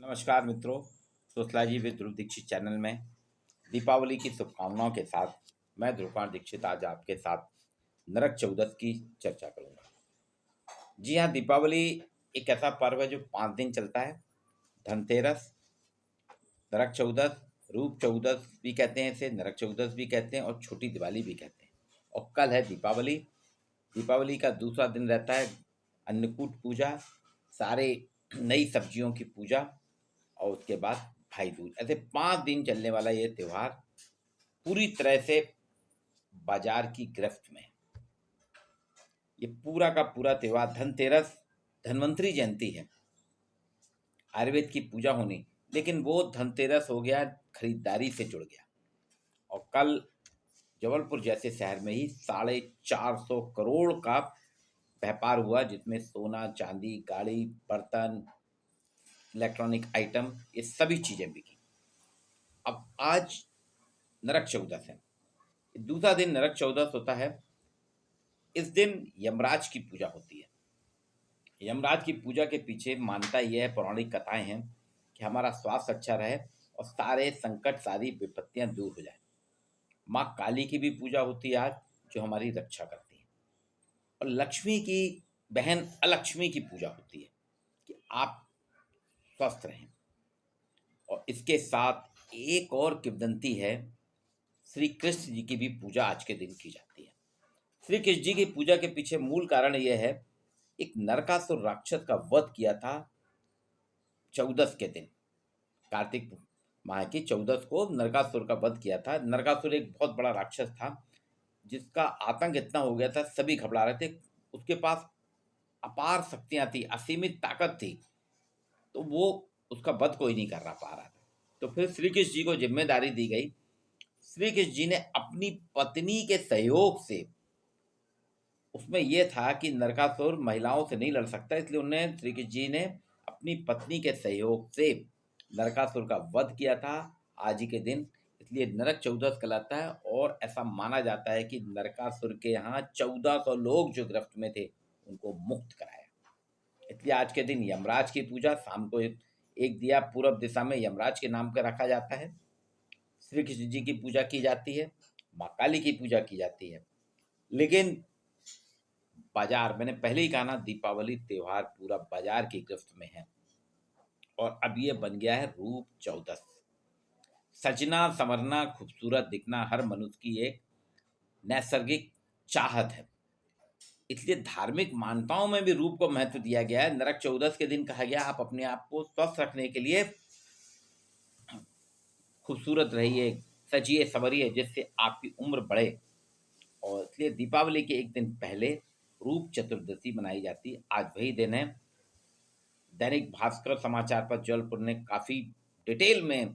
नमस्कार मित्रों, sociology with Dhruv Dikshit channel में दीपावली की शुभकामनाओं के साथ मैं ध्रुवपाल दीक्षित आज आपके साथ नरक चौदस की चर्चा करूंगा। जी हाँ, दीपावली एक ऐसा पर्व है जो 5 दिन चलता है। धनतेरस, नरक चौदस, रूप चौदस भी कहते हैं, इसे नरक चौदस भी कहते हैं और छोटी दिवाली भी कहते हैं। और कल है दीपावली। दीपावली का दूसरा दिन रहता है अन्नकूट पूजा, सारे नई सब्जियों की पूजा, और उसके बाद भाई दूज। ऐसे 5 दिन चलने वाला ये त्यौहार पूरी तरह से बाजार की गिरफ्त में है। ये पूरा का पूरा त्यौहार, धनतेरस धन्वंतरी जयंती है, आयुर्वेद की पूजा होनी, लेकिन वो धनतेरस हो गया खरीदारी से जुड़ गया। और कल जबलपुर जैसे शहर में ही 450 करोड़ का व्यापार हुआ, जिसमें सोना, चांदी, गाड़ी, बर्तन, इलेक्ट्रॉनिक आइटम, ये सभी चीज़ें बिकी। अब आज नरक चौदस है, दूसरा दिन नरक चौदस होता है। इस दिन यमराज की पूजा होती है। यमराज की पूजा के पीछे मान्यता यह है, पौराणिक कथाएं हैं कि हमारा स्वास्थ्य अच्छा रहे और सारे संकट, सारी विपत्तियां दूर हो जाए। माँ काली की भी पूजा होती है आज, जो हमारी रक्षा करती है। और लक्ष्मी की बहन अलक्ष्मी की पूजा होती है कि आप स्वस्थ रहें। और इसके साथ एक और किंवदंती है, श्री कृष्ण जी की भी पूजा आज के दिन की जाती है। श्री कृष्ण जी की पूजा के पीछे मूल कारण यह है, एक नरकासुर राक्षस का वध किया था चौदस के दिन। कार्तिक माह की चौदस को नरकासुर का वध किया था। नरकासुर एक बहुत बड़ा राक्षस था, जिसका आतंक इतना हो गया था, सभी घबरा रहे थे। उसके पास अपार शक्तियां थी, असीमित ताकत थी, तो वो उसका वध कोई नहीं कर पा रहा था। तो फिर श्री कृष्ण जी को जिम्मेदारी दी गई। श्री कृष्ण जी ने अपनी पत्नी के सहयोग से, उसमें यह था कि नरकासुर महिलाओं से नहीं लड़ सकता, इसलिए उन्हें, श्री कृष्ण जी ने अपनी पत्नी के सहयोग से नरकासुर का वध किया था आज ही के दिन। इसलिए नरक चौदस कहलाता है। और ऐसा माना जाता है कि नरकासुर के यहाँ 1400 लोग जो गिरफ्त में थे, उनको मुक्त कराया। इसलिए आज के दिन यमराज की पूजा, शाम को एक दिया पूर्व दिशा में यमराज के नाम पर रखा जाता है। श्री कृष्ण जी की पूजा की जाती है, माँ काली की पूजा की जाती है। लेकिन बाजार, मैंने पहले ही कहा ना, दीपावली त्योहार पूरा बाजार की गिरफ्त में है। और अब ये बन गया है रूप चौदस। सजना, संवरना, खूबसूरत दिखना हर मनुष्य की एक नैसर्गिक चाहत है। इसलिए धार्मिक मान्यताओं में भी रूप को महत्व दिया गया है। नरक चौदस के दिन कहा गया, आप अपने आप को स्वस्थ रखने के लिए खूबसूरत रहिए, सजिए संवरिए, जिससे आपकी उम्र बढ़े। और इसलिए दीपावली के एक दिन पहले रूप चतुर्दशी मनाई जाती है। आज वही दिन है। दैनिक भास्कर समाचार पर जबलपुर ने काफ़ी डिटेल में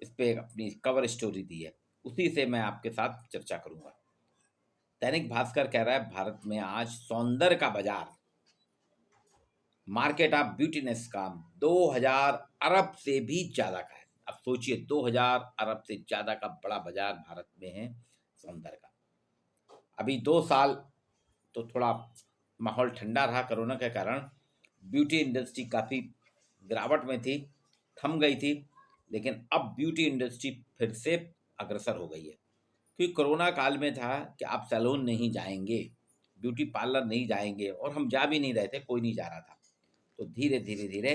इस पे अपनी कवर स्टोरी दी है, उसी से मैं आपके साथ चर्चा करूंगा। दैनिक भास्कर कह रहा है, भारत में आज सौंदर्य का बाजार, मार्केट ऑफ ब्यूटीनेस का 2000 अरब से भी ज़्यादा का है। अब सोचिए, 2000 अरब से ज़्यादा का बड़ा बाजार भारत में है सौंदर्य का। अभी 2 साल तो थोड़ा माहौल ठंडा रहा कोरोना के कारण, ब्यूटी इंडस्ट्री काफ़ी गिरावट में थी, थम गई थी। लेकिन अब ब्यूटी इंडस्ट्री फिर से अग्रसर हो गई है, क्योंकि कोरोना काल में था कि आप सैलून नहीं जाएंगे, ब्यूटी पार्लर नहीं जाएंगे, और हम जा भी नहीं रहे थे, कोई नहीं जा रहा था। तो धीरे धीरे धीरे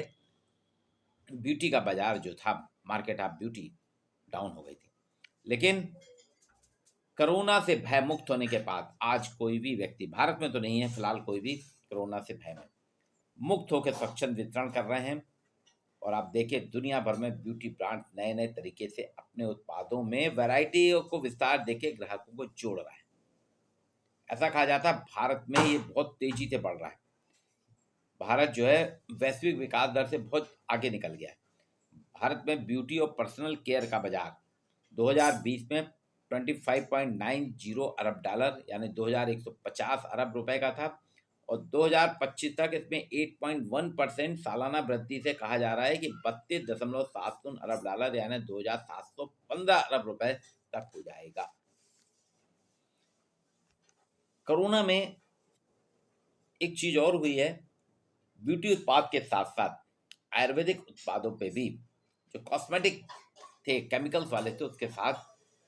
ब्यूटी का बाजार जो था, मार्केट ऑफ ब्यूटी, डाउन हो गई थी। लेकिन कोरोना से भय मुक्त होने के बाद आज कोई भी व्यक्ति, भारत में तो नहीं है फिलहाल कोई भी, कोरोना से भय में मुक्त होकर स्वच्छंद वितरण कर रहे हैं। और आप देखिए, दुनिया भर में ब्यूटी ब्रांड नए नए तरीके से अपने उत्पादों में वैरायटी को विस्तार देके ग्राहकों को जोड़ रहा है। ऐसा कहा जाता है, भारत में ये बहुत तेजी से बढ़ रहा है। भारत जो है वैश्विक विकास दर से बहुत आगे निकल गया है। भारत में ब्यूटी और पर्सनल केयर का बाजार 2020 में 25.90 अरब डॉलर, यानी 2150 अरब रुपए का था। और 2025 तक इसमें 8.1% सालाना वृद्धि से कहा जा रहा है कि 32.70 अरब डॉलर, यानी 2715 अरब रुपए तक हो जाएगा। कोरोना में एक चीज और हुई है, ब्यूटी उत्पाद के साथ साथ आयुर्वेदिक उत्पादों पे भी, जो कॉस्मेटिक थे केमिकल्स वाले थे, उसके साथ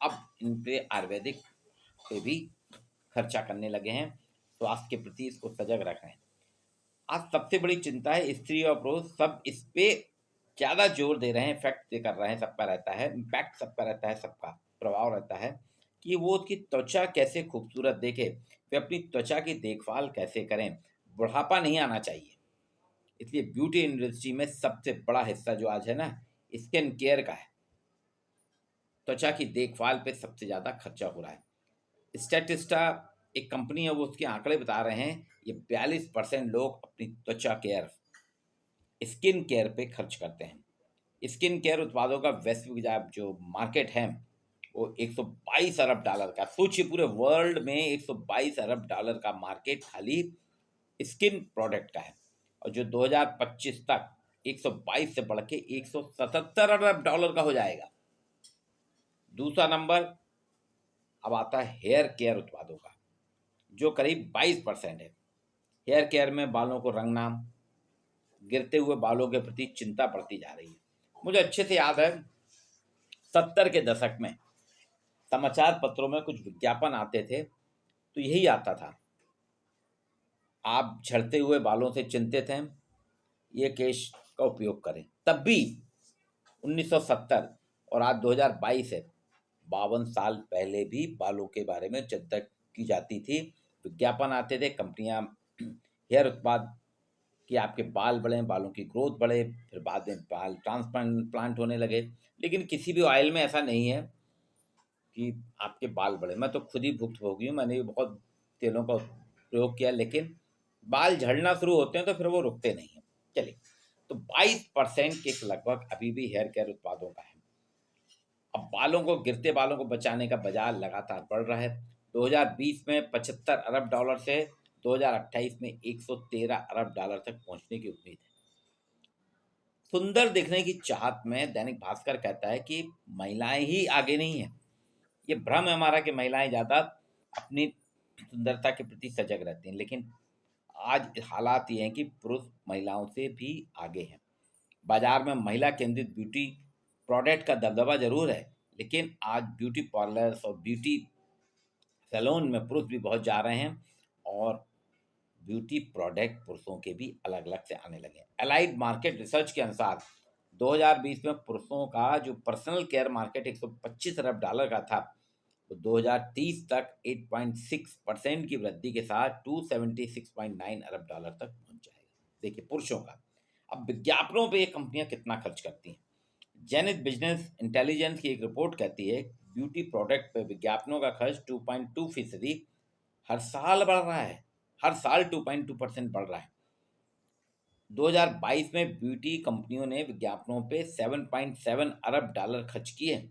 अब इन पे आयुर्वेदिक पे भी खर्चा करने लगे हैं, स्वास्थ्य के प्रति इसको सजग रख रहे हैं। आज सबसे बड़ी चिंता है, स्त्री और पुरुष सब इस पे ज़्यादा जोर दे रहे हैं, इफेक्ट कर रहे हैं, सबका रहता है, इम्पैक्ट सबका रहता है, सबका प्रभाव रहता है कि वो उसकी त्वचा कैसे खूबसूरत देखे, वे अपनी त्वचा की देखभाल कैसे करें, बुढ़ापा नहीं आना चाहिए। इसलिए ब्यूटी इंडस्ट्री में सबसे बड़ा हिस्सा जो आज है ना, स्किन केयर का है। त्वचा की देखभाल पे सबसे ज़्यादा खर्चा हो रहा है। स्टैटिस्टा एक कंपनी है, वो उसके आंकड़े बता रहे हैं, ये 42% लोग अपनी त्वचा केयर, स्किन केयर पे खर्च करते हैं। स्किन केयर उत्पादों का वैश्विक जो मार्केट है वो 122 अरब डॉलर का, सोचिए पूरे वर्ल्ड में 122 अरब डॉलर का मार्केट खाली स्किन प्रोडक्ट का है, और जो 2025 तक 122 से बढ़ के 177 अरब डॉलर का हो जाएगा। दूसरा नंबर अब आता है हेयर केयर उत्पादों का, जो करीब 22% है। हेयर केयर में बालों को रंगना, गिरते हुए बालों के प्रति चिंता बढ़ती जा रही है। मुझे अच्छे से याद है 70 के दशक में समाचार पत्रों में कुछ विज्ञापन आते थे, तो यही आता था, आप झड़ते हुए बालों से चिंतित हैं, ये केश का उपयोग करें। तब भी 1970 और आज 2022 है, 52 साल पहले भी बालों के बारे में चिंता की जाती थी। विज्ञापन आते थे, कंपनियां हेयर उत्पाद कि आपके बाल बढ़े, बालों की ग्रोथ बढ़े, फिर बाद में बाल ट्रांसप्लांट होने लगे। लेकिन किसी भी ऑयल में ऐसा नहीं है कि आपके बाल बढ़े। मैं तो खुद ही भुक्तभोगी हूँ, मैंने भी बहुत तेलों का प्रयोग किया, लेकिन बाल झड़ना शुरू होते हैं तो फिर वो रुकते नहीं हैं। चलिए, तो 22% के लगभग अभी भी हेयर केयर उत्पादों का है। अब बालों को, गिरते बालों को बचाने का बाजार लगातार बढ़ रहा है। 2020 में 75 अरब डॉलर से 2028 में 113 अरब डॉलर तक पहुंचने की उम्मीद है। सुंदर दिखने की चाहत में दैनिक भास्कर कहता है कि महिलाएं ही आगे नहीं हैं। ये भ्रम है हमारा कि महिलाएं ज़्यादा अपनी सुंदरता के प्रति सजग रहती हैं, लेकिन आज हालात ये हैं कि पुरुष महिलाओं से भी आगे हैं। बाजार में महिला केंद्रित ब्यूटी प्रोडक्ट का दबदबा जरूर है, लेकिन आज ब्यूटी पार्लर्स और ब्यूटी सैलून में पुरुष भी बहुत जा रहे हैं, और ब्यूटी प्रोडक्ट पुरुषों के भी अलग अलग से आने लगे हैं। अलाइड मार्केट रिसर्च के अनुसार 2020 में पुरुषों का जो पर्सनल केयर मार्केट 125 अरब डॉलर का था, तो 2030 तक 8.6% की वृद्धि के साथ 276.9 अरब डॉलर तक पहुंच जाएगा। देखिए पुरुषों का। अब विज्ञापनों पे ये कंपनियां कितना खर्च करती हैं। जेनिथ बिजनेस इंटेलिजेंस की एक रिपोर्ट कहती है ब्यूटी प्रोडक्ट पे विज्ञापनों का खर्च 2.2% हर साल बढ़ रहा है। हर साल 2.2% बढ़ रहा है। 2022 में ब्यूटी कंपनियों ने विज्ञापनों पे 7.7 अरब डॉलर खर्च किए,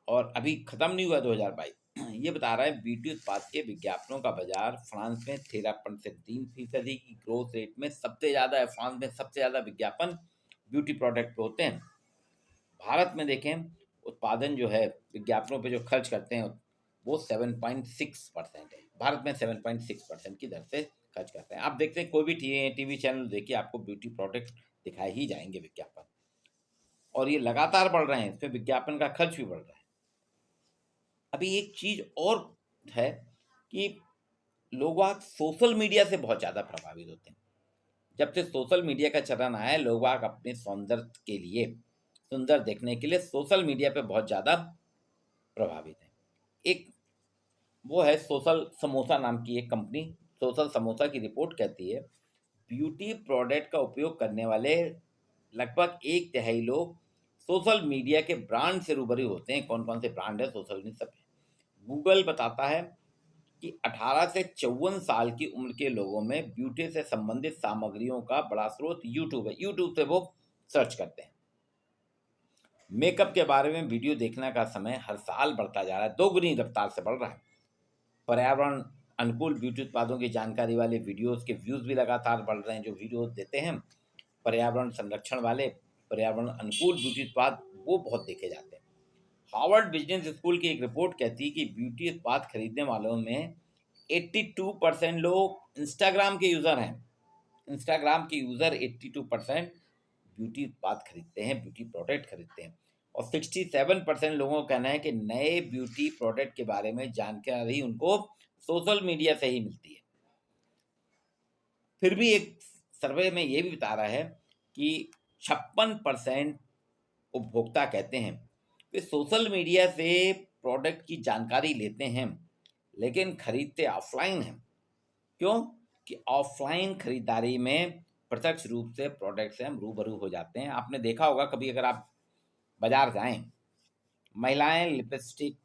और अभी खत्म नहीं हुआ 2022। ये बता रहा है ब्यूटी उत्पाद के विज्ञापनों का बाजार फ्रांस में 13.3% की ग्रोथ रेट में सबसे ज़्यादा है। फ्रांस में सबसे ज़्यादा विज्ञापन ब्यूटी प्रोडक्ट पे होते हैं। भारत में देखें, उत्पादन जो है विज्ञापनों पे जो खर्च करते हैं वो 7.6% है। भारत में 7.6% की दर से खर्च करते हैं। आप देखते हैं कोई भी टीवी चैनल देखिए, आपको ब्यूटी प्रोडक्ट दिखाए ही जाएंगे विज्ञापन, और ये लगातार बढ़ रहे हैं, इसमें विज्ञापन का खर्च भी बढ़ रहा है। अभी एक चीज और है कि लोग आज सोशल मीडिया से बहुत ज़्यादा प्रभावित होते हैं। जब से सोशल मीडिया का चलन आया है, लोग आज अपने सौंदर्य के लिए, सुंदर देखने के लिए सोशल मीडिया पे बहुत ज़्यादा प्रभावित है। एक वो है सोशल समोसा नाम की एक कंपनी, सोशल समोसा की रिपोर्ट कहती है ब्यूटी प्रोडक्ट का उपयोग करने वाले लगभग 1/3 लोग सोशल मीडिया के ब्रांड से रूबरू होते हैं। कौन कौन से ब्रांड है सोशल मीडिया सब है। गूगल बताता है कि 18 से 54 साल की उम्र के लोगों में ब्यूटी से संबंधित सामग्रियों का बड़ा स्रोत यूट्यूब है। यूट्यूब से वो सर्च करते हैं। मेकअप के बारे में वीडियो देखने का समय हर साल बढ़ता जा रहा है, 2 गुनी रफ्तार से बढ़ रहा है। पर्यावरण अनुकूल ब्यूटी उत्पादों की जानकारी वाले वीडियोस के व्यूज़ भी लगातार बढ़ रहे हैं। जो वीडियोस देते हैं पर्यावरण संरक्षण वाले, पर्यावरण अनुकूल ब्यूटी उत्पाद, वो बहुत देखे जाते हैं। हार्वर्ड बिजनेस स्कूल की एक रिपोर्ट कहती है कि ब्यूटी उत्पाद खरीदने वालों में 82% लोग इंस्टाग्राम के यूज़र हैं। इंस्टाग्राम के यूज़र 82% ब्यूटी उत्पाद खरीदते हैं, ब्यूटी प्रोडक्ट खरीदते हैं, और 67% लोगों का कहना है कि नए ब्यूटी प्रोडक्ट के बारे में जानकारी उनको सोशल मीडिया से ही मिलती है। फिर भी एक सर्वे में ये भी बता रहा है कि 56% उपभोक्ता कहते हैं वे सोशल मीडिया से प्रोडक्ट की जानकारी लेते हैं, लेकिन खरीदते ऑफलाइन हैं। क्यों? कि ऑफलाइन खरीदारी में प्रत्यक्ष रूप से प्रोडक्ट से हम रूबरू हो जाते हैं। आपने देखा होगा कभी, अगर आप बाजार जाएं, महिलाएं लिपस्टिक,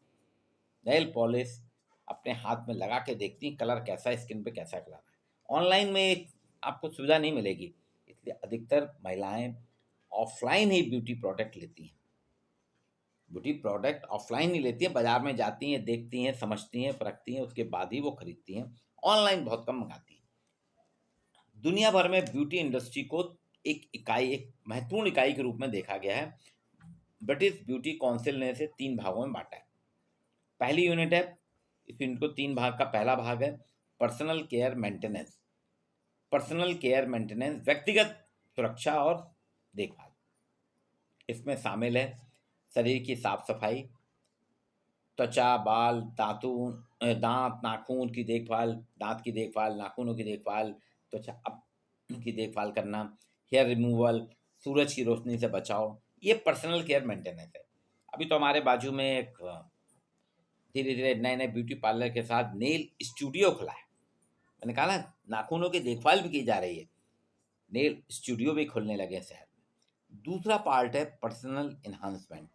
नेल पॉलिश अपने हाथ में लगा के देखती हैं कलर कैसा है, स्किन पे कैसा कलर है। ऑनलाइन में आपको सुविधा नहीं मिलेगी, इसलिए अधिकतर महिलाएं ऑफलाइन ही ब्यूटी प्रोडक्ट लेती हैं। ब्यूटी प्रोडक्ट ऑफलाइन ही लेती हैं, बाजार में जाती हैं, देखती हैं, समझती हैं, परखती हैं, उसके बाद ही वो खरीदती हैं। ऑनलाइन बहुत कम मंगाती हैं। दुनिया भर में ब्यूटी इंडस्ट्री को एक महत्वपूर्ण इकाई के रूप में देखा गया है। ब्रिटिश ब्यूटी काउंसिल ने इसे 3 भागों में बांटा है। पहली यूनिट है, इस यूनिट को 3 भाग का पहला भाग है personal care maintenance. Personal care maintenance व्यक्तिगत सुरक्षा और देखभाल। इसमें शामिल है शरीर की साफ सफाई, त्वचा, बाल, दांत, नाखून की देखभाल, दांत की देखभाल, नाखूनों की देखभाल, त्वचा की देखभाल करना, हेयर रिमूवल, सूरज की रोशनी से बचाव। ये पर्सनल केयर मेंटेनेंस है। अभी तो हमारे बाजू में एक धीरे धीरे नए नए ब्यूटी पार्लर के साथ नेल स्टूडियो खुला है। मैंने कहा ना, नाखूनों की देखभाल भी की जा रही है, नेल स्टूडियो भी खुलने लगे हैं शहर में। दूसरा पार्ट है पर्सनल इन्हांसमेंट,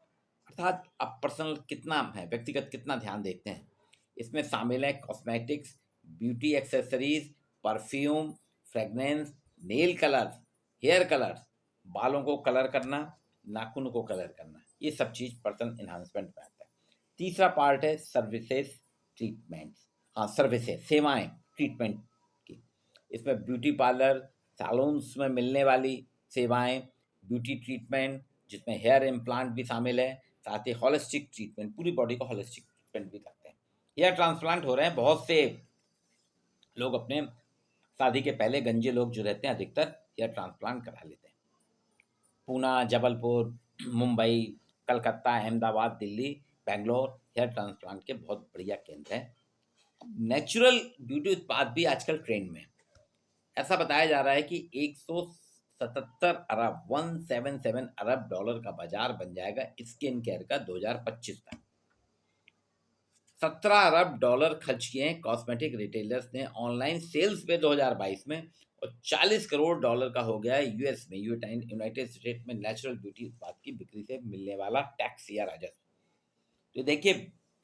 अर्थात आप पर्सनल कितना है, व्यक्तिगत कितना ध्यान देते हैं। इसमें शामिल है cosmetics, beauty accessories, perfume, fragrance, nail colours, hair colours, बालों को कलर करना, नाखूनों को कलर करना, ये सब चीज़ पर्सनल इन्हांसमेंट में आता है। तीसरा पार्ट है सर्विसेज ट्रीटमेंट्स, हाँ सर्विसेज, सेवाएं ट्रीटमेंट की। इसमें ब्यूटी पार्लर, सैलून्स में मिलने वाली सेवाएं, ब्यूटी ट्रीटमेंट जिसमें हेयर इम्प्लांट भी शामिल है, साथ ही हॉलिस्टिक ट्रीटमेंट, पूरी बॉडी को हॉलिस्टिक ट्रीटमेंट भी करते हैं। हेयर ट्रांसप्लांट हो रहे हैं, बहुत से लोग अपने शादी के पहले, गंजे लोग जो रहते हैं अधिकतर हेयर ट्रांसप्लांट करा लेते हैं। पूना, जबलपुर, मुंबई, कलकत्ता, अहमदाबाद, दिल्ली, बेंगलोर हेयर ट्रांसप्लांट के बहुत बढ़िया केंद्र हैं। नेचुरल ब्यूटी उत्पाद भी आजकल ट्रेंड में है। ऐसा बताया जा रहा है कि 177 अरब 177 अरब डॉलर का बाजार बन जाएगा स्किन केयर का 2025 तक। 17 अरब डॉलर खर्च किए हैं कॉस्मेटिक रिटेलर्स ने ऑनलाइन सेल्स पे 2022 में, और 40 करोड़ डॉलर का हो गया है यूएस में, यूनाइटेड स्टेट में नेचुरल ब्यूटी उत्पाद की बिक्री से मिलने वाला टैक्स या राजस्व। तो देखिए,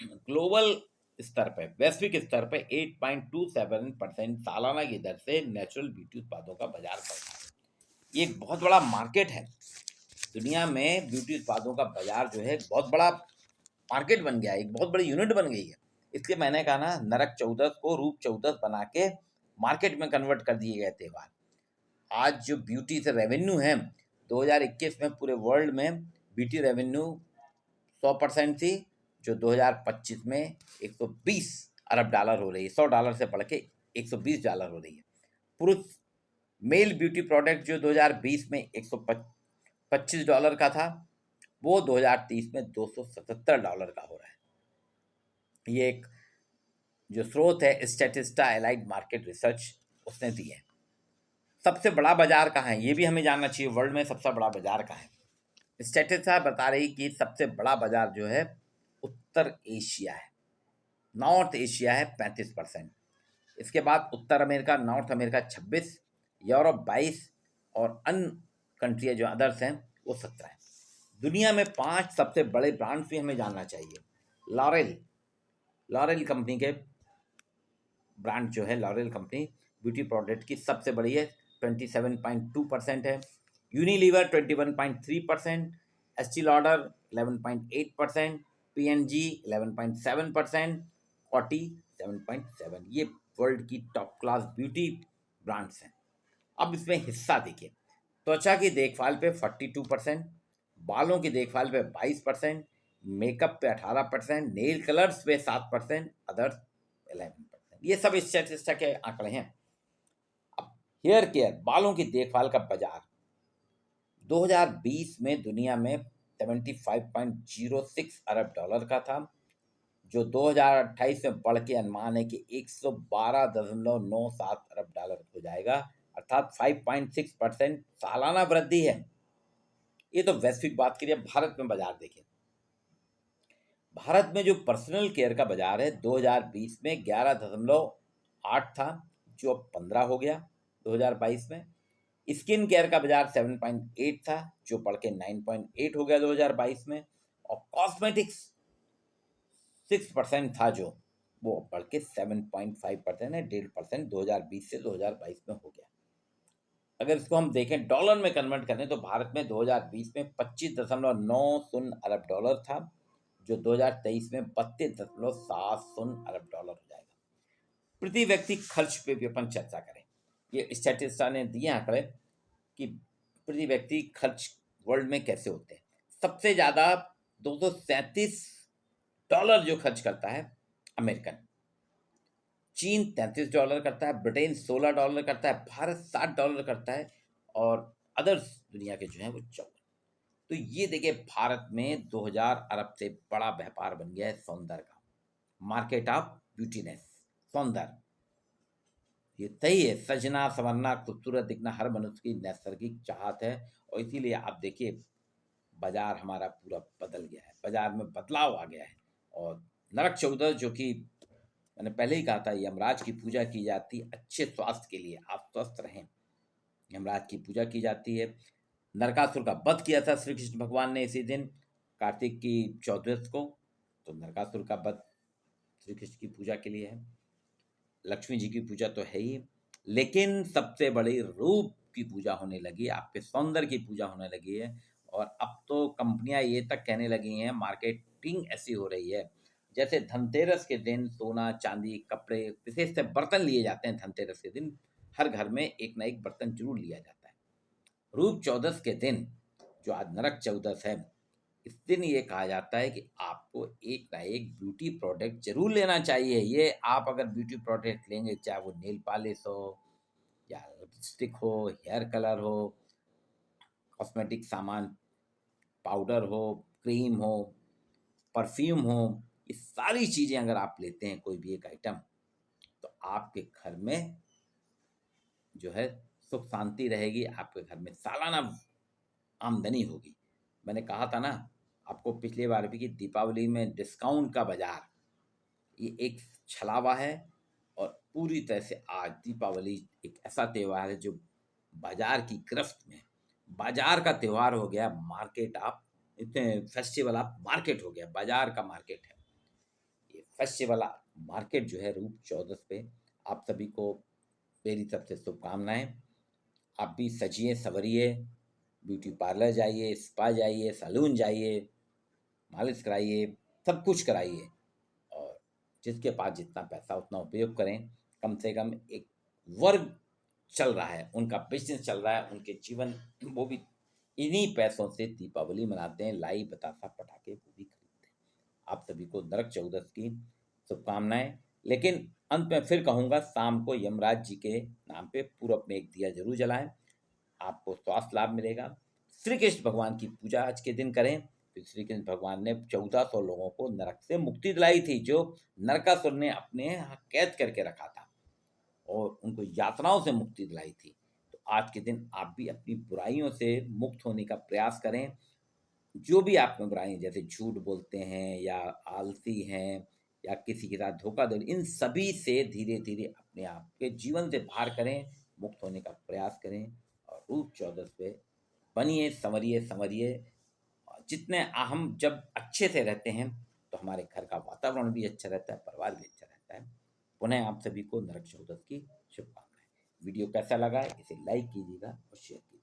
ग्लोबल स्तर पर, वैश्विक स्तर पर 8.27% सालाना की दर से नेचुरल ब्यूटी उत्पादों का बाजार बढ़ रहा है। ये एक बहुत बड़ा मार्केट है। दुनिया में ब्यूटी उत्पादों का बाजार जो है बहुत बड़ा मार्केट बन गया है, एक बहुत बड़ी यूनिट बन गई है। इसलिए मैंने कहा ना, नरक चौदस को रूप चौदस बना के मार्केट में कन्वर्ट कर दिए गए त्योहार। आज जो ब्यूटी से रेवेन्यू है, 2021 में पूरे वर्ल्ड में ब्यूटी रेवेन्यू 100% थी, जो 2025 में 120 अरब डॉलर हो रही है। 100 डॉलर से बढ़ के 120 डॉलर हो रही है। पुरुष मेल ब्यूटी प्रोडक्ट जो 2020 में 125 डॉलर का था, वो 2030 में 277 डॉलर का हो रहा है। ये एक जो स्रोत है स्टैटिस्टा एलाइड मार्केट रिसर्च, उसने दी है। सबसे बड़ा बाजार कहाँ है, ये भी हमें जानना चाहिए। वर्ल्ड में सबसे बड़ा बाजार कहाँ है? स्टैटिस्टा बता रही कि सबसे बड़ा बाजार जो है उत्तर एशिया है, नॉर्थ एशिया है 35%। इसके बाद उत्तर अमेरिका, नॉर्थ अमेरिका 26, यूरोप 22, और अन्य कंट्री जो अदर्स हैं वो 17 है। दुनिया में 5 सबसे बड़े ब्रांड्स भी हमें जानना चाहिए। लॉरेल कंपनी के ब्रांड जो है, लॉरेल कंपनी ब्यूटी प्रोडक्ट की सबसे बड़ी है, 27.2% है। Unilever 21.3%, Estee Lauder 11.8%, P&G 11.7%, Coty 7.7%। ये वर्ल्ड की टॉप क्लास ब्यूटी ब्रांड्स हैं। अब इसमें हिस्सा देखिए, त्वचा की देखभाल पे 42%, बालों की देखभाल पे 22%, मेकअप पे 18%, नेल कलर्स पे 7%, अदर्स 11%। ये सब स्टैटिस्टिक्स के आंकड़े हैं। अब हेयर केयर, बालों की देखभाल का बाजार 2020 में दुनिया में 75.06 अरब डॉलर का था, जो 2028 में बढ़ के अनुमान है कि 112.97 अरब डॉलर हो जाएगा, अर्थात 5.6% सालाना वृद्धि है। ये तो वैश्विक बात करिए। भारत में बाजार देखें, भारत में जो पर्सनल केयर का बाजार है 2020 में 11.8 था, जो अब 15 हो गया 2022 में। स्किन केयर का बाजार 7.8 था, जो बढ़ के 9.8 हो गया 2022 में। और कॉस्मेटिक्स 6% था, जो वो बढ़ के 7.5% है, 1.5% 2020 से 2022 में हो गया। अगर इसको हम देखें डॉलर में कन्वर्ट करें तो भारत में 2020 में 25.90 अरब डॉलर था, जो 2023 में 32.70 अरब डॉलर हो जाएगा। प्रति व्यक्ति खर्च पे भी अपन चर्चा करें। ये स्टैटिस्टिक्स ने दिए आंकड़े कि प्रति व्यक्ति खर्च वर्ल्ड में कैसे होते हैं। सबसे ज़्यादा $237 जो खर्च करता है अमेरिकन, चीन $33 करता है, ब्रिटेन $16 करता है, भारत $60 करता है, और अदर्स दुनिया के जो हैं वो 54। तो ये देखिए, भारत में 2000 अरब से बड़ा व्यापार बन गया है सौंदर्य का, मार्केट ऑफ ब्यूटीनेस, सौंदर्य। ये सही है, सजना संवरना खूबसूरत दिखना हर मनुष्य की नैसर्गिक चाहत है, और इसीलिए आप देखिए बाजार हमारा पूरा बदल गया है, बाजार में बदलाव आ गया है। और नरक चौदस, जो कि मैंने पहले ही कहा था, यमराज की पूजा की जाती है अच्छे स्वास्थ्य के लिए, आप स्वस्थ रहें, यमराज की पूजा की जाती है। नरकासुर का वध किया था श्री कृष्ण भगवान ने इसी दिन, कार्तिक की चौदस को। तो नरकासुर का वध श्री कृष्ण की पूजा के लिए है। लक्ष्मी जी की पूजा तो है ही, लेकिन सबसे बड़ी रूप की पूजा होने लगी है, आपके सौंदर्य की पूजा होने लगी है। और अब तो कंपनियां ये तक कहने लगी हैं, मार्केटिंग ऐसी हो रही है, जैसे धनतेरस के दिन सोना चांदी कपड़े विशेष से बर्तन लिए जाते हैं। धनतेरस के दिन हर घर में एक ना एक बर्तन जरूर लिया जाता है। रूप चौदस के दिन, जो आज नरक चौदस है, इस दिन ये कहा जाता है कि आपको एक ना एक ब्यूटी प्रोडक्ट जरूर लेना चाहिए। ये आप अगर ब्यूटी प्रोडक्ट लेंगे, चाहे वो नेल पॉलिश हो या लिपस्टिक हो, हेयर कलर हो, कॉस्मेटिक सामान, पाउडर हो, क्रीम हो, परफ्यूम हो, ये सारी चीज़ें अगर आप लेते हैं कोई भी एक आइटम, तो आपके घर में जो है सुख शांति रहेगी, आपके घर में सालाना आमदनी होगी। मैंने कहा था ना आपको पिछली बार भी कि दीपावली में डिस्काउंट का बाजार, ये एक छलावा है। और पूरी तरह से आज दीपावली एक ऐसा त्यौहार है जो बाजार की गिरफ्त में, बाजार का त्यौहार हो गया, मार्केट आप इतने फेस्टिवल आप मार्केट हो गया, बाजार का मार्केट है ये फेस्टिवल मार्केट जो है रूप चौदस पे। आप सभी को मेरी तरफ से शुभकामनाएं। आप भी सजिए संवरिए, ब्यूटी पार्लर जाइए, स्पा जाइए, सैलून जाइए, मालिश कराइए, सब कुछ कराइए। और जिसके पास जितना पैसा उतना उपयोग करें। कम से कम एक वर्ग चल रहा है, उनका बिजनेस चल रहा है, उनके जीवन, वो भी इन्हीं पैसों से दीपावली मनाते हैं, लाई बतासा पटाखे वो भी खरीदते हैं। आप सभी को नरक चौदस की शुभकामनाएं। लेकिन अंत में फिर कहूँगा, शाम को यमराज जी के नाम पे पूरब में एक दिया जरूर जलाएं, आपको स्वास्थ्य लाभ मिलेगा। श्री कृष्ण भगवान की पूजा आज के दिन करें। तो श्री कृष्ण भगवान ने 1400 लोगों को नरक से मुक्ति दिलाई थी, जो नरकासुर ने अपने यहाँ कैद करके रखा था, और उनको यातनाओं से मुक्ति दिलाई थी। तो आज के दिन आप भी अपनी बुराइयों से मुक्त होने का प्रयास करें। जो भी आप में बुराई, जैसे झूठ बोलते हैं या आलसी हैं या किसी के साथ धोखाधड़ी, इन सभी से धीरे धीरे अपने आप के जीवन से बाहर करें, मुक्त होने का प्रयास करें। और रूप चौदस पे बनिए, संवरिए संवरिए। जितने हम जब अच्छे से रहते हैं तो हमारे घर का वातावरण भी अच्छा रहता है, परिवार भी अच्छा रहता है। पुनः आप सभी को नरक चौदस की शुभकामनाएं। वीडियो कैसा लगा इसे लाइक कीजिएगा और शेयर कीजिएगा।